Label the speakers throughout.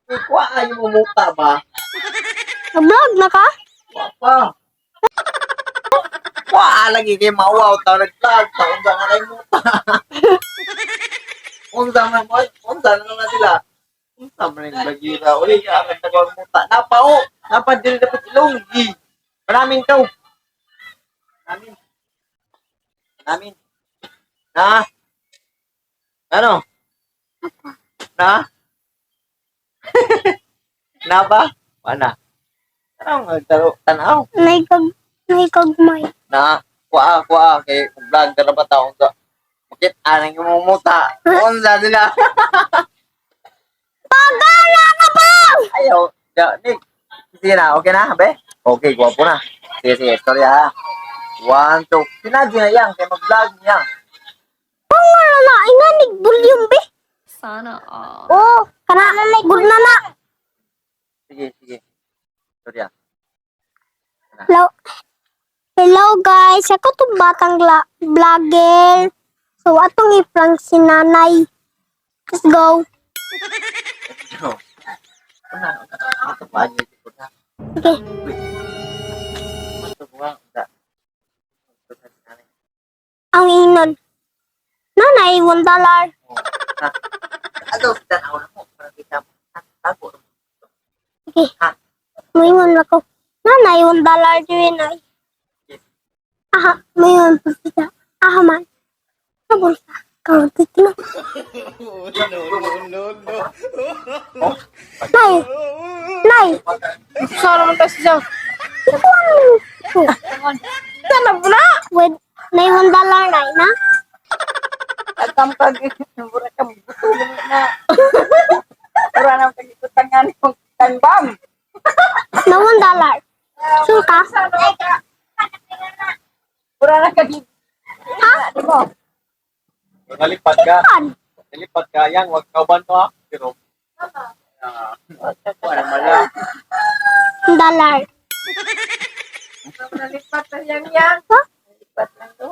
Speaker 1: Kuha ka yung umuta ba?
Speaker 2: Nag-vlog na ka?
Speaker 1: Kuha pa. Kuha lagi kay mawaw. Tao nag-vlog. Taon na na kayo muta. Unsa na sila. Unsa man yung bagira. Uli, agad na ko muta. Napao. Napadil dapat ilonggi. Maraming to. Maraming. Na? Ano? Na? Na ba? Wala. Anong nagtaro? Tanaw?
Speaker 2: Naikagmay.
Speaker 1: Na? Kuha. Kay vlog ka na ba taong to? Bakit anang umumuta? Unsa sila?
Speaker 2: Pagala ka ba?
Speaker 1: Ayaw. Nick. Sige na. Okay na, be? Okay, gwapo na. Sige. Storya ha. 1, 2. Sinadyo na yan. Kaya mag-vlog niya.
Speaker 2: Pangara na. Inanig volume be.
Speaker 3: Sana all.
Speaker 2: Oh, kana good na na.
Speaker 1: Sige. Storya.
Speaker 2: Hello guys, ako tong batang vlogger. So atong i-prank si nanay. Let's go.
Speaker 1: Ito pa. Ito na.
Speaker 2: Okay.
Speaker 1: Ito ba?
Speaker 2: Ang inon. Nanay, $1.
Speaker 1: Ano? Tanaw na mo. Para kita mo. Tago.
Speaker 2: Okay. Mayroon ako. Nanay, $1 din ay. Aha, mayroon po siya. Aha man. Sabon sa kaunti na. Nay.
Speaker 3: Sana man tayo siya.
Speaker 2: Sana pula. Wait, nay $1 na.
Speaker 3: Agam-pag mura ka buto na. Mura na pagikutangan ng tanbam.
Speaker 2: Na $1. Suka.
Speaker 3: Mura na ka di.
Speaker 2: Ha?
Speaker 3: Di mo.
Speaker 1: Nalipad ka.
Speaker 2: Pan.
Speaker 1: Nalipad ka. Yang, wag kauban to ha. Pero, wala mala.
Speaker 2: $1.
Speaker 3: Nalipat na yang.
Speaker 2: Ha?
Speaker 3: Nalipat lang to.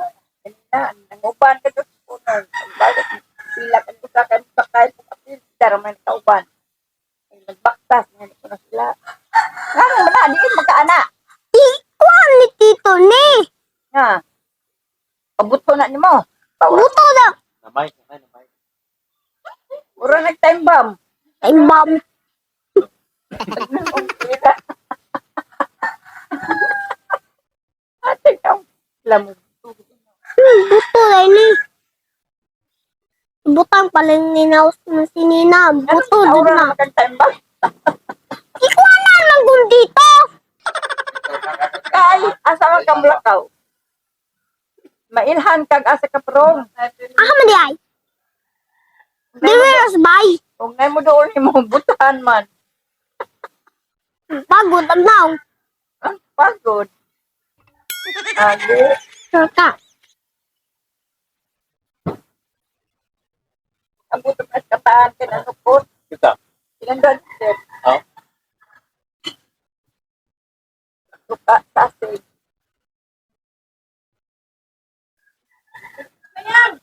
Speaker 3: Nanguban ka to. Bakit sila kan kusakan bakay sa kapil. Pero man kauban. Nagbaktas. Ngayon ko na sila. Nga ba na? Diin magkaana.
Speaker 2: Ikuan ni Tito ni.
Speaker 3: Nga. Pabuto na ni mo.
Speaker 2: Buto na.
Speaker 1: Namay.
Speaker 3: Mura nag-time bomb.
Speaker 2: Ay, ma'am.
Speaker 3: Ate ka. Lamog.
Speaker 2: Buto na ni. Butang paling ninaus na si Nina. Buto din
Speaker 3: Mura
Speaker 2: na.
Speaker 3: na mag-time bomb.
Speaker 2: Ikuan na lang kung dito.
Speaker 3: Kay, asa man kang blakaw. Mailhan kag asa ka prong.
Speaker 2: Aha man di ay. Di wiras bay.
Speaker 3: Kung ngay mo doon mo butahan man.
Speaker 2: Pagod ang naong.
Speaker 3: Ang pagod. Agi.
Speaker 2: Sure ka.
Speaker 3: Ang buto at kataan kinanukot.
Speaker 1: Kita.
Speaker 3: Kinandad.
Speaker 1: Oh.
Speaker 3: Suka sasig. Ayan.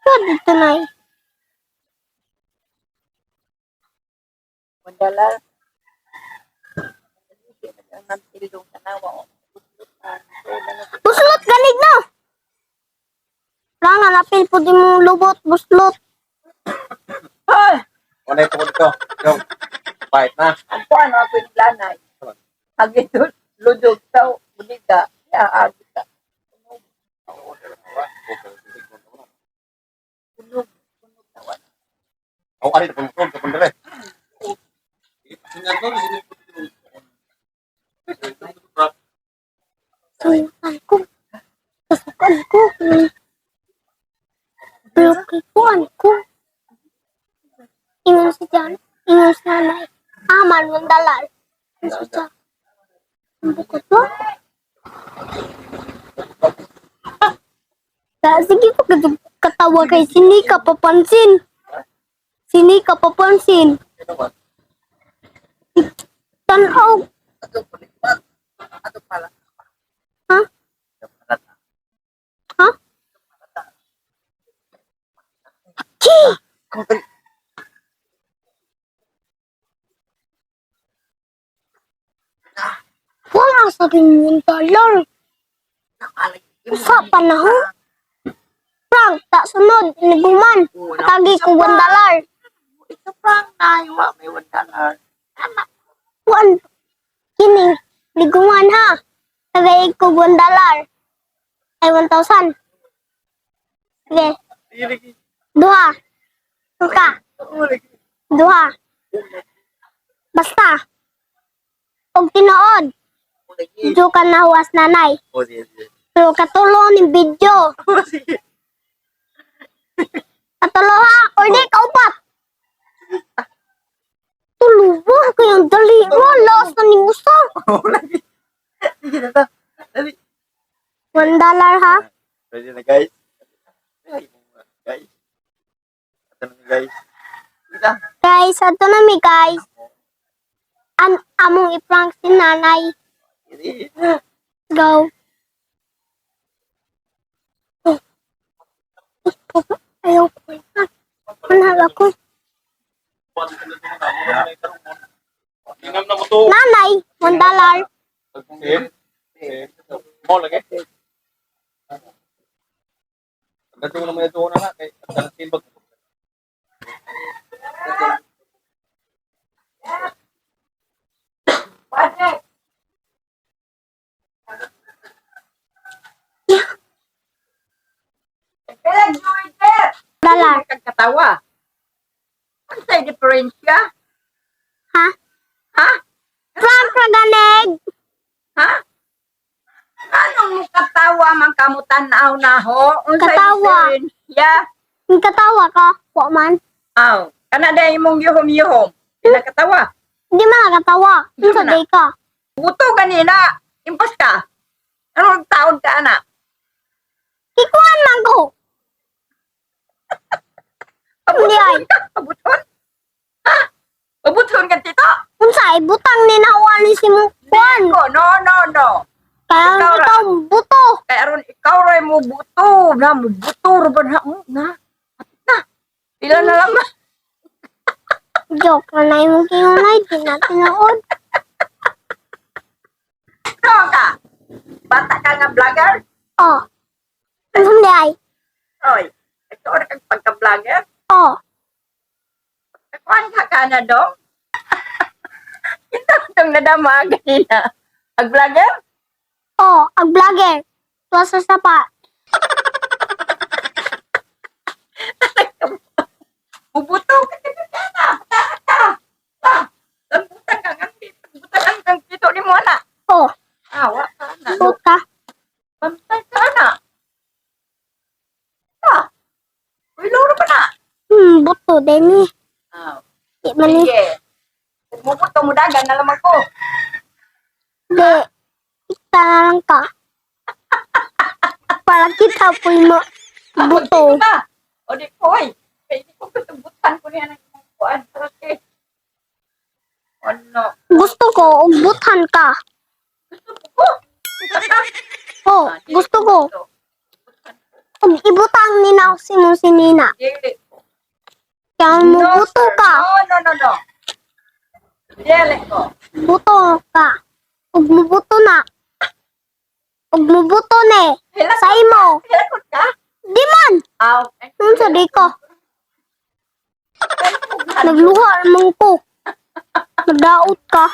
Speaker 2: Sure dito na ay.
Speaker 3: Mandala. Ang tilong tanawa.
Speaker 2: Buslot ganig na. Ranga napil po di mo lubot. Buslot.
Speaker 3: Ay!
Speaker 1: Wala ito dito. Go. Fight na.
Speaker 3: Ang puan mga pinlanay. Agi doon. Ludog tao. Buliga. Agi ka. Tunog. Tunog na wala.
Speaker 1: Ako ari na pumutog sa pandere.
Speaker 2: Sukan ko. Kasukan ko. Pero kikuan ko. Ingon si Jan. Ingon si nanay. Aman $1. Ingon si Jan. Ang bukod mo. Sige po katawa kay sini ka papansin. Sini ka papansin. Tanaw.
Speaker 1: Ato pala.
Speaker 2: Wala sa rin $1. Sa panahon. Frank, tak sunod. Iniguman. Tagi ko $1.
Speaker 3: Ito pang naiwa, may $1.
Speaker 2: One. Kini. Liguman ha. Tagay ko $1. Ay, 1,000. Sige. Duha. Suka. Duha. Basta. Og tinuod. Diyo ka nahuwas nanay.
Speaker 1: Oh, sige, sige.
Speaker 2: Pero katulo ni video.
Speaker 1: Oh, sige.
Speaker 2: Katulo ha. Or di, kaupat. Tuluwa. Kayang dali mo. Laos na ni gusto.
Speaker 1: Oh, lagi. Sige na to. Dali.
Speaker 2: $1 ha.
Speaker 1: Ready na, guys? Guys. Ito na, guys. Kita.
Speaker 2: Guys, ato na mi guys. Among i-prank si nanay.
Speaker 1: Sige.
Speaker 2: Go. Ayaw ko. Manal ako.
Speaker 4: Ingam na mo to.
Speaker 2: Nanay, $1.
Speaker 4: Mo lagi. Dating mo naman ito na kay talasin bag.
Speaker 3: Padre! Kaya Joyter!
Speaker 2: $1.
Speaker 3: Kagkatawa. Ano sa'yo diferensya?
Speaker 2: Ha?
Speaker 3: Ha?
Speaker 2: Prank ra ganig.
Speaker 3: Ha? Anong mo katawa man kamutan na ho?
Speaker 2: Katawa.
Speaker 3: Diferensya?
Speaker 2: Ang katawa ka. Wa man.
Speaker 3: Aw, kana da imong yuhom-yuhom. Sila katawa.
Speaker 2: Hindi man nakatawa.
Speaker 3: Di
Speaker 2: Sa
Speaker 3: man na.
Speaker 2: day ka.
Speaker 3: Buto ganina. Impas ka. Anong taon ka, anak?
Speaker 2: Ikuan man ko. Hindi ay.
Speaker 3: Pabuton ka? Pabuton? Ha? Pabuton ka, tito?
Speaker 2: Unsay butang ni nawali si mo. Kuan.
Speaker 3: Ko, no.
Speaker 2: Kaya
Speaker 3: Ikaw ra.
Speaker 2: ikaw buto.
Speaker 3: Kaya aron ikaw ray mo buto. Mo buto, ruban na. Na. Hapit na. Pila na lang na.
Speaker 2: Joke na yung kinunay. Di na tinood.
Speaker 3: Ano ka? Bata ka nga vlogger?
Speaker 2: Oh. Hindi ay.
Speaker 3: Oy, ikaw na kang pagka-vlogger?
Speaker 2: Oh.
Speaker 3: Kuan ka na dong? Ito itong nadama ganina. Ag-vlogger?
Speaker 2: Oh. Ang vlogger. Tuwa sa sapa.
Speaker 3: Bubuto ka ka ka na. Bata ka. Lambutan ka nga. Lambutan kang kito ni mo na.
Speaker 2: Oh.
Speaker 3: Awa ka na.
Speaker 2: Buta.
Speaker 3: Pantay ka na. Uy, loro pa na.
Speaker 2: Buto din eh.
Speaker 3: Ah,
Speaker 2: Di man eh.
Speaker 3: sige. Bumubuto mo dagan na lamang ko.
Speaker 2: Di. Kita na lang ka. Para kita po yung buto.
Speaker 3: Ka. O di ko, oy. Pwede ko kutubutan ko niya ng kuan. Okay. Ano?
Speaker 2: Gusto ko, butan ka.
Speaker 3: Gusto ko.
Speaker 2: Oh, gusto ko. Kung ibutang ni na si mo si Nina.
Speaker 3: Dili.
Speaker 2: Kaya mo buto
Speaker 3: sir.
Speaker 2: ka.
Speaker 3: No. Dili ko.
Speaker 2: Buto ka. Ug mo buto na. Ug mo buto ni. Sa imo.
Speaker 3: Hilakot ka?
Speaker 2: Di man.
Speaker 3: Aw.
Speaker 2: Nung sa di ko. Nagluha naman ko. Nagdaot ka.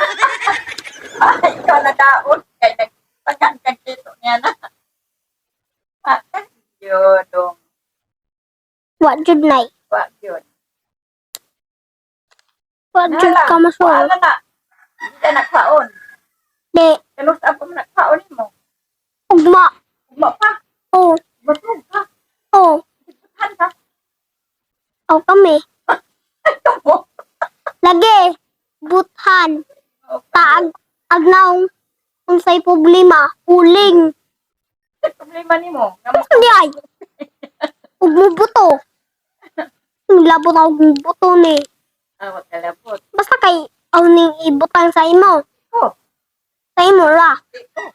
Speaker 3: Ay, ikaw na daon. Kaya nagpagan ka dito niya na. Yun, dong.
Speaker 2: Wa jud nay.
Speaker 3: Wag yun.
Speaker 2: Wa jud ka masuol.
Speaker 3: Wala na. Hindi ka nagpaon.
Speaker 2: Di.
Speaker 3: Kanus ako nagpaon mo.
Speaker 2: Ugma.
Speaker 3: Uma pa.
Speaker 2: Oh.
Speaker 3: Matug ka.
Speaker 2: Oh.
Speaker 3: Iputan ka.
Speaker 2: Aw kami.
Speaker 3: Ito mo.
Speaker 2: Lagi. Buthan. Taag. Agnaw. Unsay problema. Uling.
Speaker 3: Problema ni mo.
Speaker 2: Hindi ay. Ug mo buto. Labot ako ng buto ni.
Speaker 3: Awat kalabot.
Speaker 2: Basta kay aw ning ibutang sa imo.
Speaker 3: Oh.
Speaker 2: Sa imo ra.
Speaker 3: Oh.